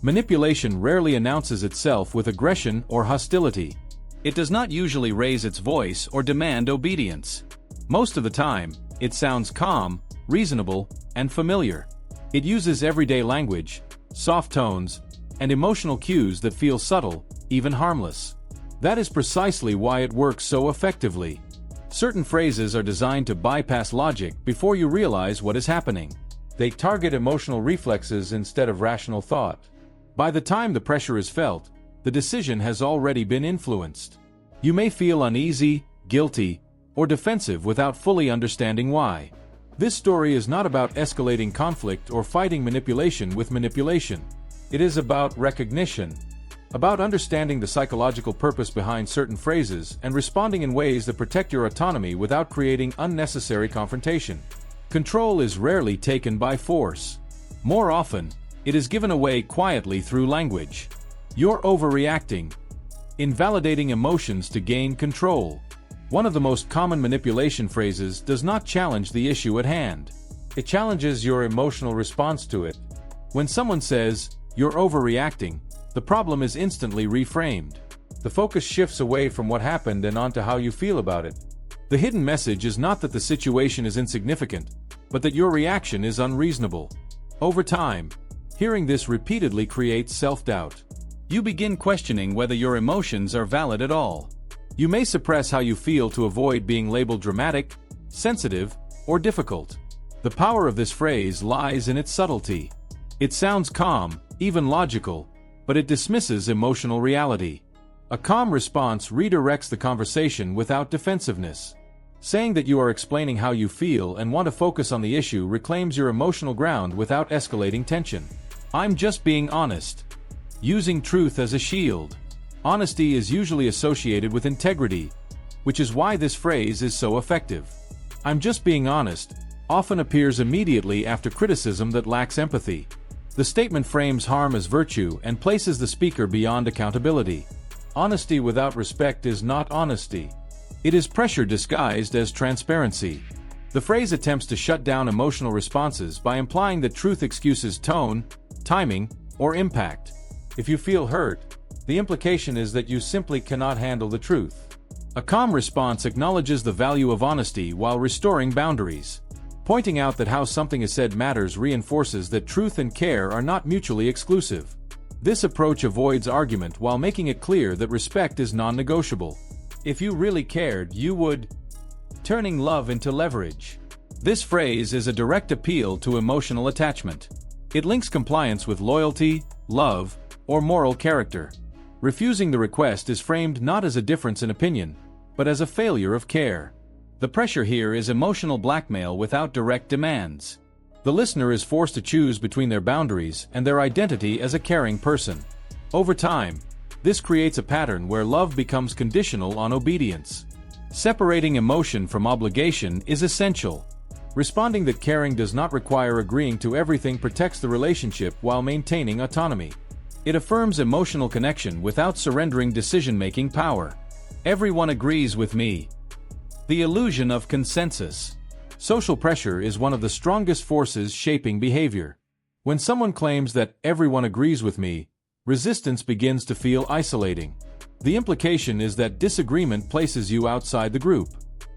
Manipulation rarely announces itself with aggression or hostility. It does not usually raise its voice or demand obedience. Most of the time, it sounds calm, reasonable, and familiar. It uses everyday language, soft tones, and emotional cues that feel subtle, even harmless. That is precisely why it works so effectively. Certain phrases are designed to bypass logic before you realize what is happening. They target emotional reflexes instead of rational thought. By the time the pressure is felt, the decision has already been influenced. You may feel uneasy, guilty, or defensive without fully understanding why. This story is not about escalating conflict or fighting manipulation with manipulation. It is about recognition, about understanding the psychological purpose behind certain phrases and responding in ways that protect your autonomy without creating unnecessary confrontation. Control is rarely taken by force. More often, it is given away quietly through language. You're overreacting, invalidating emotions to gain control. One of the most common manipulation phrases does not challenge the issue at hand. It challenges your emotional response to it. When someone says, "You're overreacting," the problem is instantly reframed. The focus shifts away from what happened and onto how you feel about it. The hidden message is not that the situation is insignificant, but that your reaction is unreasonable. Over time, hearing this repeatedly creates self-doubt. You begin questioning whether your emotions are valid at all. You may suppress how you feel to avoid being labeled dramatic, sensitive, or difficult. The power of this phrase lies in its subtlety. It sounds calm, even logical, but it dismisses emotional reality. A calm response redirects the conversation without defensiveness. Saying that you are explaining how you feel and want to focus on the issue reclaims your emotional ground without escalating tension. "I'm just being honest." Using truth as a shield. Honesty is usually associated with integrity, which is why this phrase is so effective. "I'm just being honest" often appears immediately after criticism that lacks empathy. The statement frames harm as virtue and places the speaker beyond accountability. Honesty without respect is not honesty. It is pressure disguised as transparency. The phrase attempts to shut down emotional responses by implying that truth excuses tone, timing, or impact. If you feel hurt, the implication is that you simply cannot handle the truth. A calm response acknowledges the value of honesty while restoring boundaries. Pointing out that how something is said matters reinforces that truth and care are not mutually exclusive. This approach avoids argument while making it clear that respect is non-negotiable. "If you really cared, you would..." Turning love into leverage. This phrase is a direct appeal to emotional attachment. It links compliance with loyalty, love, or moral character. Refusing the request is framed not as a difference in opinion, but as a failure of care. The pressure here is emotional blackmail without direct demands. The listener is forced to choose between their boundaries and their identity as a caring person. Over time, this creates a pattern where love becomes conditional on obedience. Separating emotion from obligation is essential. Responding that caring does not require agreeing to everything protects the relationship while maintaining autonomy. It affirms emotional connection without surrendering decision-making power. "Everyone agrees with me." The illusion of consensus. Social pressure is one of the strongest forces shaping behavior. When someone claims that "everyone agrees with me," resistance begins to feel isolating. The implication is that disagreement places you outside the group.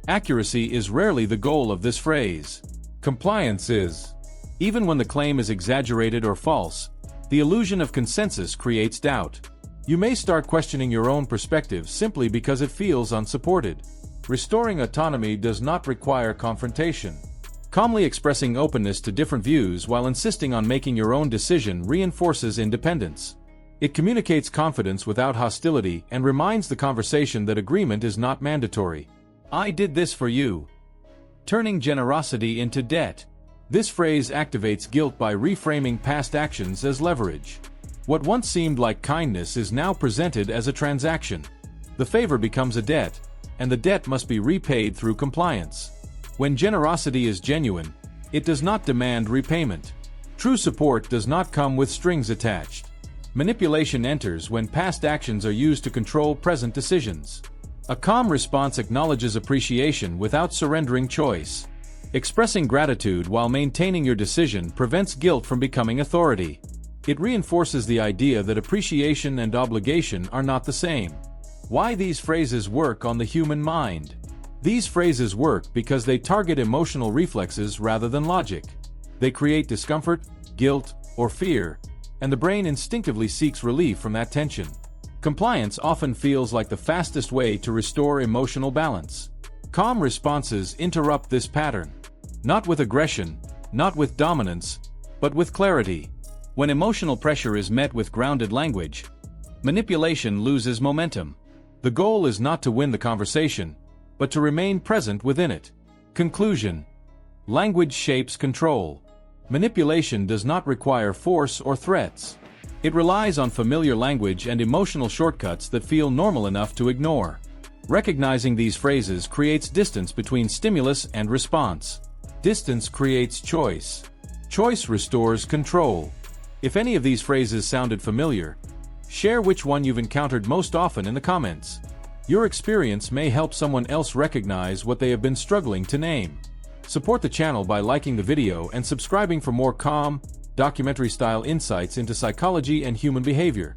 Accuracy is rarely the goal of this phrase. Compliance is. Even when the claim is exaggerated or false, the illusion of consensus creates doubt. You may start questioning your own perspective simply because it feels unsupported. Restoring autonomy does not require confrontation. Calmly expressing openness to different views while insisting on making your own decision reinforces independence. It communicates confidence without hostility and reminds the conversation that agreement is not mandatory. "I did this for you." Turning generosity into debt. This phrase activates guilt by reframing past actions as leverage. What once seemed like kindness is now presented as a transaction. The favor becomes a debt, and the debt must be repaid through compliance. When generosity is genuine, it does not demand repayment. True support does not come with strings attached. Manipulation enters when past actions are used to control present decisions. A calm response acknowledges appreciation without surrendering choice. Expressing gratitude while maintaining your decision prevents guilt from becoming authority. It reinforces the idea that appreciation and obligation are not the same. Why these phrases work on the human mind? These phrases work because they target emotional reflexes rather than logic. They create discomfort, guilt, or fear, and the brain instinctively seeks relief from that tension. Compliance often feels like the fastest way to restore emotional balance. Calm responses interrupt this pattern. Not with aggression, not with dominance, but with clarity. When emotional pressure is met with grounded language, manipulation loses momentum. The goal is not to win the conversation, but to remain present within it. Conclusion: language shapes control. Manipulation does not require force or threats. It relies on familiar language and emotional shortcuts that feel normal enough to ignore. Recognizing these phrases creates distance between stimulus and response. Distance creates choice. Choice restores control. If any of these phrases sounded familiar, share which one you've encountered most often in the comments. Your experience may help someone else recognize what they have been struggling to name. Support the channel by liking the video and subscribing for more calm, documentary-style insights into psychology and human behavior.